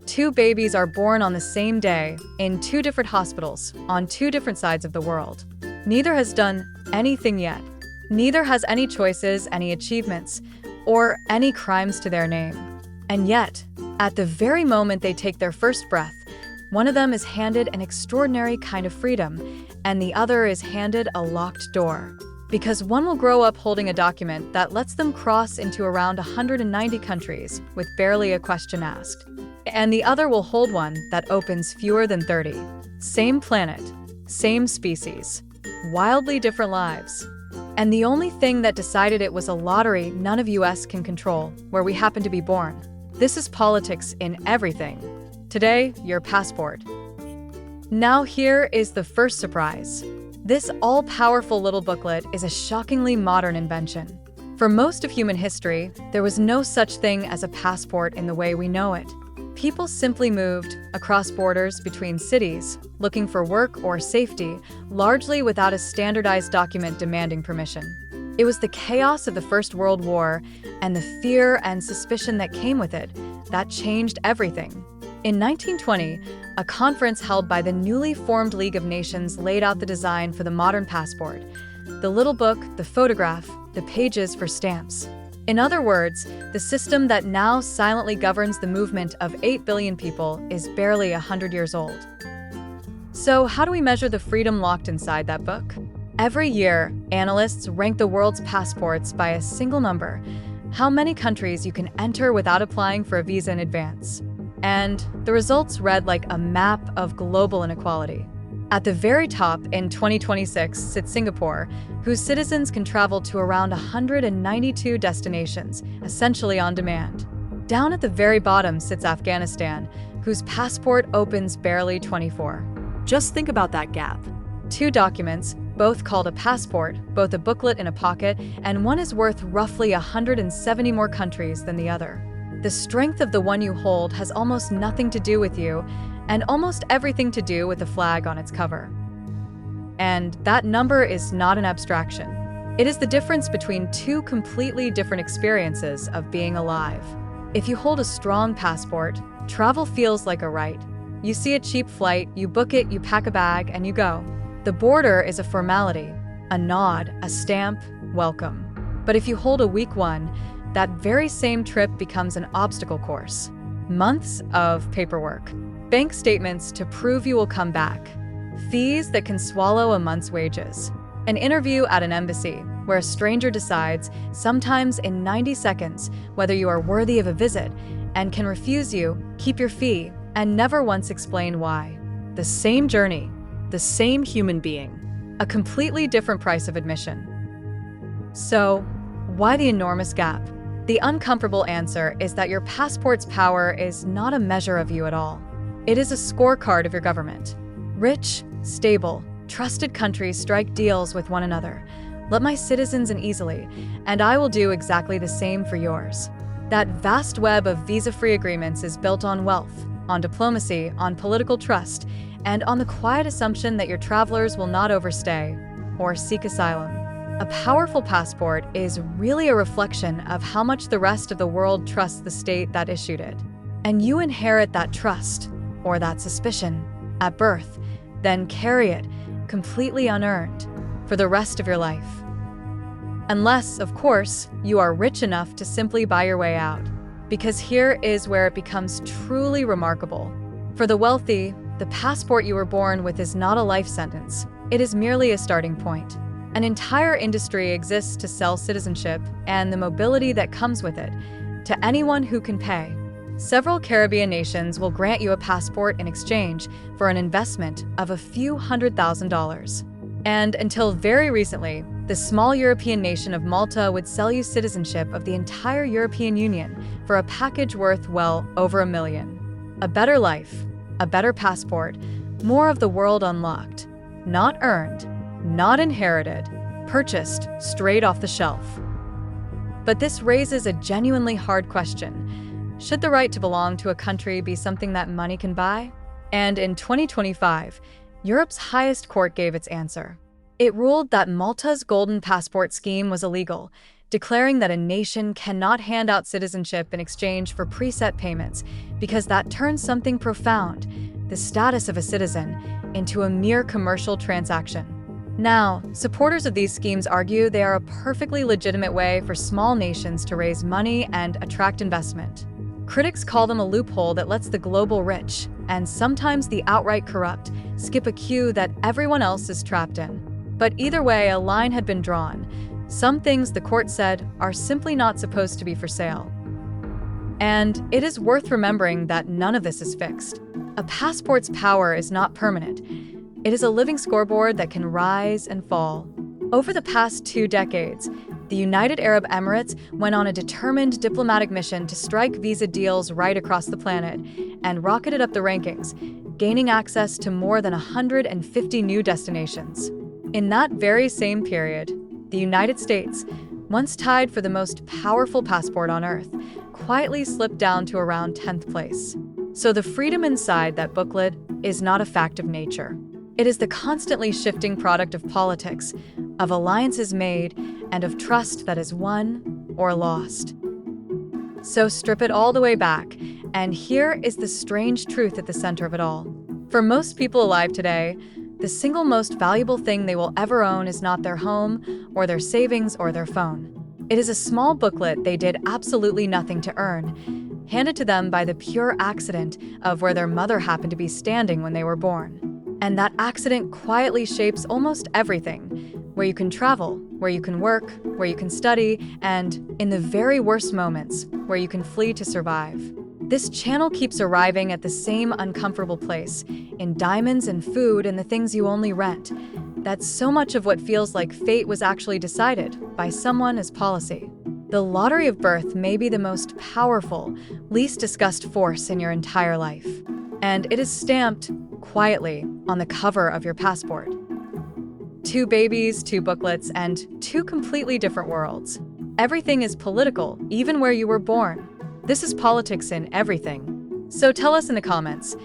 Two babies are born on the same day, in two different hospitals, on two different sides of the world. Neither has done anything yet. Neither has any choices, any achievements, or any crimes to their name. And yet, at the very moment they take their first breath, one of them is handed an extraordinary kind of freedom, and the other is handed a locked door. Because one will grow up holding a document that lets them cross into around 190 countries with barely a question asked. And the other will hold one that opens fewer than 30. Same planet, same species, wildly different lives. And the only thing that decided it was a lottery none of us can control, where we happen to be born. This is politics in everything. Today, your passport. Now here is the first surprise. This all-powerful little booklet is a shockingly modern invention. For most of human history, there was no such thing as a passport in the way we know it. People simply moved across borders between cities, looking for work or safety, largely without a standardized document demanding permission. It was the chaos of the First World War and the fear and suspicion that came with it that changed everything. In 1920, a conference held by the newly formed League of Nations laid out the design for the modern passport: the little book, the photograph, the pages for stamps. In other words, the system that now silently governs the movement of 8 billion people is barely 100 years old. So how do we measure the freedom locked inside that book? Every year, analysts rank the world's passports by a single number: how many countries you can enter without applying for a visa in advance. And the results read like a map of global inequality. At the very top in 2026 sits Singapore, whose citizens can travel to around 192 destinations, essentially on demand. Down at the very bottom sits Afghanistan, whose passport opens barely 24. Just think about that gap. Two documents, both called a passport, both a booklet in a pocket, and one is worth roughly 170 more countries than the other. The strength of the one you hold has almost nothing to do with you, and almost everything to do with the flag on its cover. And that number is not an abstraction. It is the difference between two completely different experiences of being alive. If you hold a strong passport, travel feels like a right. You see a cheap flight, you book it, you pack a bag, and you go. The border is a formality, a nod, a stamp, welcome. But if you hold a weak one, that very same trip becomes an obstacle course. Months of paperwork, bank statements to prove you will come back, fees that can swallow a month's wages, an interview at an embassy where a stranger decides, sometimes in 90 seconds, whether you are worthy of a visit and can refuse you, keep your fee, and never once explain why. The same journey, the same human being, a completely different price of admission. So, why the enormous gap? The uncomfortable answer is that your passport's power is not a measure of you at all. It is a scorecard of your government. Rich, stable, trusted countries strike deals with one another. Let my citizens in easily, and I will do exactly the same for yours. That vast web of visa-free agreements is built on wealth, on diplomacy, on political trust, and on the quiet assumption that your travelers will not overstay or seek asylum. A powerful passport is really a reflection of how much the rest of the world trusts the state that issued it. And you inherit that trust, or that suspicion, at birth, then carry it, completely unearned, for the rest of your life. Unless, of course, you are rich enough to simply buy your way out. Because here is where it becomes truly remarkable. For the wealthy, the passport you were born with is not a life sentence. It is merely a starting point. An entire industry exists to sell citizenship and the mobility that comes with it to anyone who can pay. Several Caribbean nations will grant you a passport in exchange for an investment of a few $100,000. And until very recently, the small European nation of Malta would sell you citizenship of the entire European Union for a package worth well over $1 million. A better life, a better passport, more of the world unlocked, not earned, not inherited, purchased straight off the shelf. But this raises a genuinely hard question. Should the right to belong to a country be something that money can buy? And in 2025, Europe's highest court gave its answer. It ruled that Malta's golden passport scheme was illegal, declaring that a nation cannot hand out citizenship in exchange for preset payments because that turns something profound, the status of a citizen, into a mere commercial transaction. Now, supporters of these schemes argue they are a perfectly legitimate way for small nations to raise money and attract investment. Critics call them a loophole that lets the global rich, and sometimes the outright corrupt, skip a queue that everyone else is trapped in. But either way, a line had been drawn. Some things, the court said, are simply not supposed to be for sale. And it is worth remembering that none of this is fixed. A passport's power is not permanent. It is a living scoreboard that can rise and fall. Over the past 2 decades, the United Arab Emirates went on a determined diplomatic mission to strike visa deals right across the planet and rocketed up the rankings, gaining access to more than 150 new destinations. In that very same period, the United States, once tied for the most powerful passport on Earth, quietly slipped down to around 10th place. So the freedom inside that booklet is not a fact of nature. It is the constantly shifting product of politics, of alliances made, and of trust that is won or lost. So strip it all the way back, and here is the strange truth at the center of it all. For most people alive today, the single most valuable thing they will ever own is not their home, or their savings, or their phone. It is a small booklet they did absolutely nothing to earn, handed to them by the pure accident of where their mother happened to be standing when they were born. And that accident quietly shapes almost everything: where you can travel, where you can work, where you can study, and, in the very worst moments, where you can flee to survive. This channel keeps arriving at the same uncomfortable place, in diamonds and food and the things you only rent. That so much of what feels like fate was actually decided by someone as policy. The lottery of birth may be the most powerful, least discussed force in your entire life. And it is stamped, quietly, on the cover of your passport. 2 babies, 2 booklets, and 2 completely different worlds. Everything is political, even where you were born. This is politics in everything. So tell us in the comments,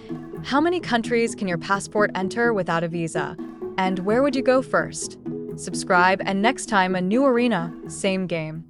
how many countries can your passport enter without a visa? And where would you go first? Subscribe, and next time, a new arena, same game.